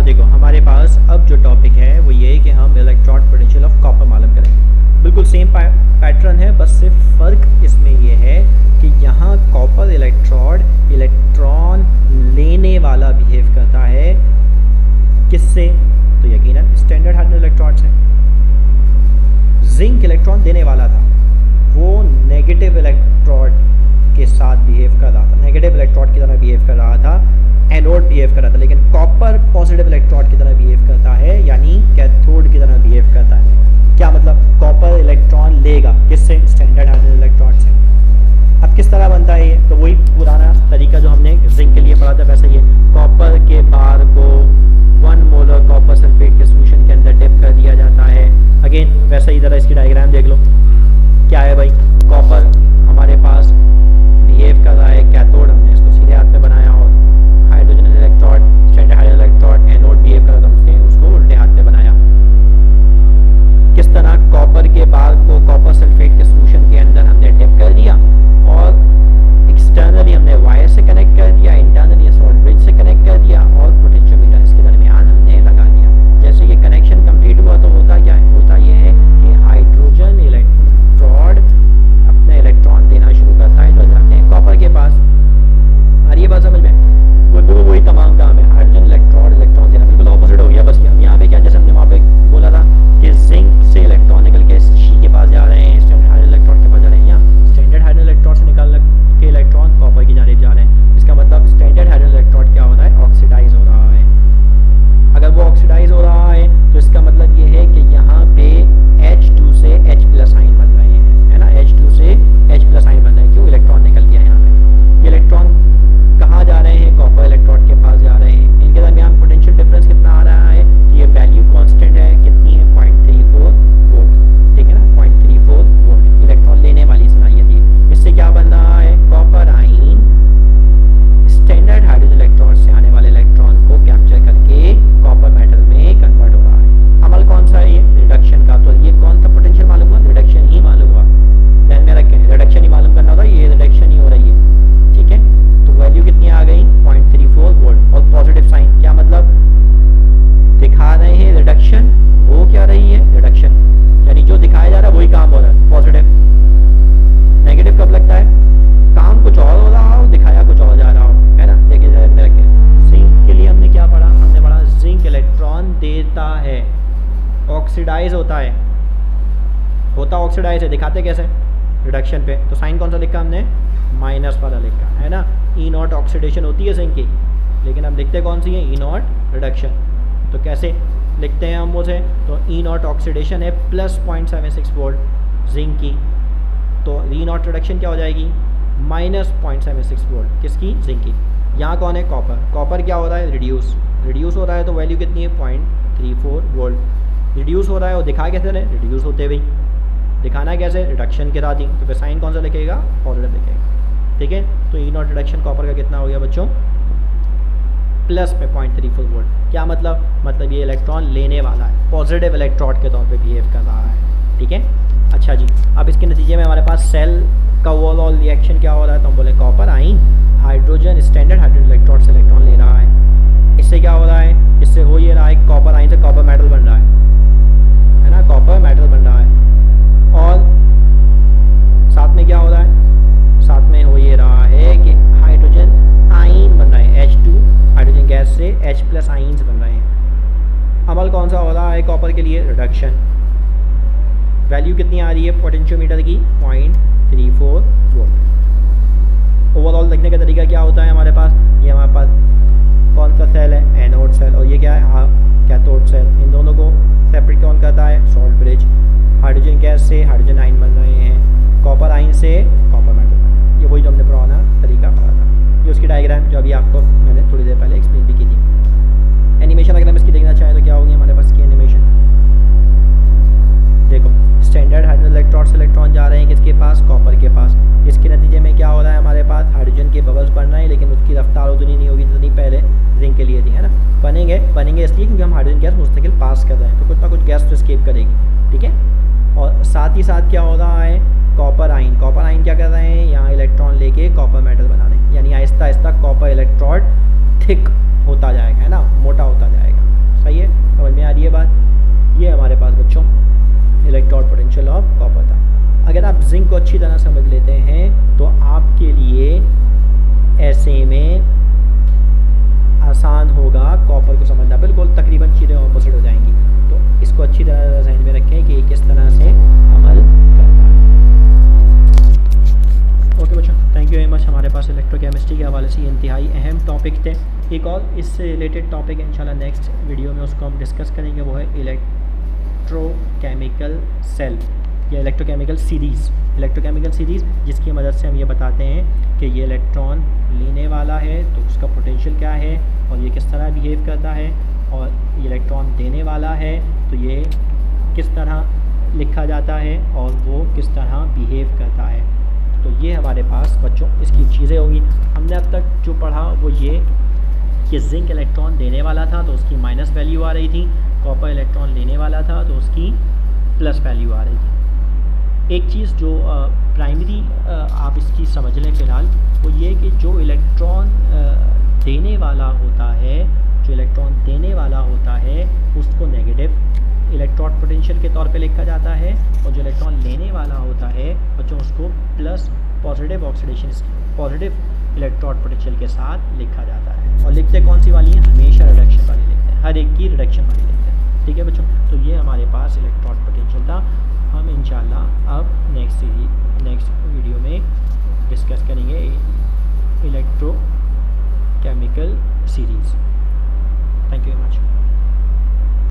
देखो हमारे पास अब जो टॉपिक है वो ये है कि हम इलेक्ट्रॉन पोटेंशियल ऑफ कॉपर मालूम करेंगे। बिल्कुल सेम पैटर्न है, बस सिर्फ फ़र्क इसमें ये है कि यहाँ कॉपर इलेक्ट्रॉन लेने वाला बिहेव करता है किससे, तो यकीनन स्टैंडर्ड हाइड्रोजन इलेक्ट्रॉन से। जिंक इलेक्ट्रॉन देने वाला था, वो नेगेटिव इलेक्ट्रॉड के साथ बिहेव कर रहा था, नेगेटिव इलेक्ट्रॉड की तरह बिहेव कर रहा था, एनोड बिहेव कर रहा था। लेकिन कॉपर पॉजिटिव इलेक्ट्रॉड की तरह बिहेव करता है, यानी कैथोड की तरह बिहेव करता है। क्या मतलब, कॉपर इलेक्ट्रॉन लेगा किससे, स्टैंडर्ड हाइड्रोजन इलेक्ट्रॉड से। अब किस तरह बनता है ये, तो वही पुराना तरीका जो हमने जिंक के लिए पढ़ा था वैसे ही। कॉपर के बार को 1 मोलर कॉपर सल्फेट के सॉल्यूशन के अंदर डिप कर दिया जाता है। अगेन वैसे ही जरा इसकी डायग्राम देख लो, क्या है भाई, कॉपर हमारे पास बिहेव कर रहा है कैथोड, हमने इसको सीधे हाथ में बनाया, और hydrogen electrode standard hydrogen electrode anode behave कर रहा था, उसको उल्टे हाथ में बनाया। किस तरह, कॉपर के बार को कॉपर सल्फेट के सॉल्यूशन के अंदर हमने डिप कर दिया, और एक्सटर्नली हमने वायर से कनेक्ट कर दिया, इंटरनली सॉल्ट ब्रिज से कनेक्ट कर दिया, और पोटेंशियोमीटर इसके दरमियान हमने लगा दिया। जैसे ये कनेक्शन कंप्लीट हुआ तो होता क्या है, होता ये है कि हाइड्रोजन इलेक्ट्रॉड अपने इलेक्ट्रॉन देना शुरू करता है, जो जाते हैं कॉपर के पास। आ रही है बात समझ में, वो वही तमाम काम है, हाइड्रोजन इलेक्ट्रॉड इलेक्ट्रॉन देना, बिल्कुल ऑपोजिट हो गया। बस यहाँ पे क्या, जैसे हमने वहाँ पे बोला था कि जिंक से इलेक्ट्रॉन निकल के शी के पास जा रहे हैं, स्टैंडर्ड हाइड्रोजन इलेक्ट्रॉन के पास जा रहे हैं, यहाँ स्टैंडर्ड हाइड्रोजन इलेक्ट्रॉन से निकाल के इलेक्ट्रॉन कॉपर की जानिब जा रहे हैं। इसका मतलब स्टैंडर्ड हाइड्रोजन इलेक्ट्रॉन क्या होता है, ऑक्सीडाइज हो रहा है। अगर वो ऑक्सीडाइज हो रहा है तो इसका मतलब ये है कि यहाँ पे H2 से H+ आयन बन रहे हैं, है ना, H2 से H+ आयन बन रहे हैं। क्यों, इलेक्ट्रॉन निकल गया यहाँ पे। ये इलेक्ट्रॉन कहाँ जा रहे हैं, कॉपर इलेक्ट्रोड के पास जा रहे हैं। इनके दरमियान पोटेंशियल डिफरेंस कितना आ रहा है, तो ये वैल्यू कांस्टेंट है, कितनी है, 0.34 वोल्ट, ठीक है ना, 0.34 वोल्ट इलेक्ट्रॉन लेने वाली सलाहियत है। इससे क्या बन रहा है, copper ion standard hydrogen electrode से आने वाले इलेक्ट्रॉन को कैप्चर करके कॉपर मेटल में कन्वर्ट हो रहा है। अमल कौन सा है ये, रिडक्शन का। तो ये कौन सा पोटेंशियल मालूम हुआ, रिडक्शन ही मालूम हुआ। ध्यान में रखें, रिडक्शन ही मालूम करना होता है, ये रिडक्शन ही हो रही है, ठीक है। तो वैल्यू कितनी आ गई, 0.34 वोल्ट। और पॉजिटिव साइन, क्या मतलब, दिखा रहे हैं रिडक्शन, हो क्या रही है, रिडक्शन, यानी जो दिखाया जा रहा है वही काम हो रहा है, पॉजिटिव। नेगेटिव कब लगता है, काम कुछ और हो रहा हो, दिखाया कुछ और जा रहा हो, है ना। देखिए ध्यान में रखें, जिंक के लिए हमने क्या पढ़ा, हमने पढ़ा जिंक इलेक्ट्रॉन देता है, ऑक्सीडाइज होता है, होता ऑक्सीडाइज है, दिखाते कैसे, रिडक्शन पे। तो साइन कौन सा लिखा हमने, माइनस वाला लिखा है ना। E0 ऑक्सीडेशन होती है जिंक की, लेकिन हम लिखते कौन सी है, E0 रिडक्शन। तो कैसे लिखते हैं हम उसे, तो E0 ऑक्सीडेशन है प्लस 0.76 वोल्ट जिंक की, तो E0 रिडक्शन क्या हो जाएगी, माइनस 0.76 वोल्ट किसकी, जिंक की। यहाँ कौन है, कॉपर, कॉपर क्या हो रहा है, रिड्यूस हो रहा है, तो वैल्यू कितनी है, 0.34 वोल्ट। रिड्यूस हो रहा है, और दिखा कैसे रहे, रिड्यूस होते हुए, दिखाना कैसे, रिडक्शन के साथ ही। तो फिर साइन कौन सा लिखेगा, पॉजिटिव लिखेगा, ठीक है। तो E0 रिडक्शन कॉपर का कितना हो गया बच्चों, प्लस में 0.34 वोल्ट। क्या मतलब ये इलेक्ट्रॉन लेने वाला है, पॉजिटिव इलेक्ट्रॉड के तौर पे बिहेव कर रहा है, ठीक है। अच्छा जी, अब इसके नतीजे में हमारे पास सेल का ओवरऑल रिएक्शन क्या हो रहा है, तो हम बोले copper ion hydrogen standard hydrogen electrode से इलेक्ट्रॉन ले रहा है। इससे क्या हो रहा है, इससे हो ये रहा है, कॉपर आयन से कॉपर मेटल बन रहा है ना, कॉपर मेटल बन रहा है। और साथ में क्या हो रहा है, साथ में हो ये रहा है कि हाइड्रोजन आयन बन रहा है, H2 हाइड्रोजन गैस से H+ आयन्स बन रहे हैं। अमल कौन सा हो रहा है कॉपर के लिए, रिडक्शन। वैल्यू कितनी आ रही है पोटेंशियोमीटर की, 0.34 वोल्ट। ओवरऑल देखने का तरीका क्या होता है हमारे पास, ये हमारे पास कौन सा सेल है, एनोड सेल, और ये क्या है, हाँ कैथोड सेल। इन दोनों को सेपरेट कौन करता है, सॉल्ट ब्रिज। हाइड्रोजन गैस से हाइड्रोजन आयन बन रहे हैं, कॉपर आयन से कॉपर मेटल। ये वही जो हमने पुराना तरीका पढ़ा था, ये उसकी डायग्राम जो अभी आपको मैंने थोड़ी देर पहले एक्सप्लेन भी की थी। एनिमेशन अगर हम इसकी देखना चाहें तो क्या होगी हमारे पास की एनिमेशन, देखो स्टैंडर्ड हाइड्रोजन इलेक्ट्रॉड से इलेक्ट्रॉन जा रहे हैं किसके पास, कॉपर के पास। इसके नतीजे में क्या हो रहा है हमारे पास, हाइड्रोजन के बबल्स बन रहे हैं, लेकिन उसकी रफ्तार उतनी नहीं होगी जितनी पहले जिंक के लिए थी, है ना। बनेंगे इसलिए क्योंकि हम हाइड्रोजन गैस मुस्तकिल पास कर रहे हैं, तो कुछ ना कुछ गैस तो एस्केप करेगी, ठीक है। और साथ ही साथ क्या हो रहा है, कॉपर आयन क्या कर रहे हैं, यहाँ इलेक्ट्रॉन लेके कॉपर मेटल बना रहे हैं, यानी Aahista Aahista copper electrode thick होता जाएगा, है ना, मोटा होता जाएगा। पोटेंशियल ऑफ कॉपर था। अगर आप जिंक को अच्छी तरह समझ लेते हैं तो आपके लिए ऐसे में आसान होगा कॉपर को समझना, बिल्कुल तकरीबन चीज़ें ऑपोजिट हो जाएंगी। तो इसको अच्छी तरह जहन में रखें कि किस तरह से अमल करना है। ओके बच्चों, थैंक यू वेरी मच। हमारे पास इलेक्ट्रोकेमिस्ट्री के हवाले से इंतहाई अहम टॉपिक थे। एक और इससे रिलेटेड टॉपिक इंशाल्लाह नेक्स्ट वीडियो में उसको हम डिस्कस करेंगे, वो है इलेक्ट्रोकेमिकल सेल या इलेक्ट्रोकेमिकल सीरीज़, जिसकी मदद से हम ये बताते हैं कि ये इलेक्ट्रॉन लेने वाला है तो उसका पोटेंशियल क्या है और ये किस तरह बिहेव करता है, और ये इलेक्ट्रॉन देने वाला है तो ये किस तरह लिखा जाता है और वो किस तरह बिहेव करता है। तो ये हमारे पास बच्चों इसकी चीज़ें होंगी। हमने अब तक जो पढ़ा वो ये कि जिंक इलेक्ट्रॉन देने वाला था तो उसकी माइनस वैल्यू आ रही थी, कॉपर इलेक्ट्रॉन लेने वाला था तो उसकी प्लस वैल्यू आ रही थी। एक चीज़ जो प्राइमरी आप इसकी समझ लें फ़िलहाल, वो ये कि जो इलेक्ट्रॉन देने वाला होता है उसको नेगेटिव इलेक्ट्रॉड पोटेंशियल के तौर पे लिखा जाता है, और जो इलेक्ट्रॉन लेने वाला होता है बच्चों उसको प्लस पॉजिटिव इलेक्ट्रॉड पोटेंशियल के साथ लिखा जाता है। और लिखते कौन सी वाली है? हमेशा रिडक्शन वाली लिखते हैं, हर एक की रिडक्शन वाली लिखते हैं। ठीक है बच्चों, तो ये हमारे पास इलेक्ट्रॉड पोटेंशियल था। हम इंशाल्लाह अब नेक्स्ट वीडियो में डिस्कस करेंगे electrochemical series. Thank you very much.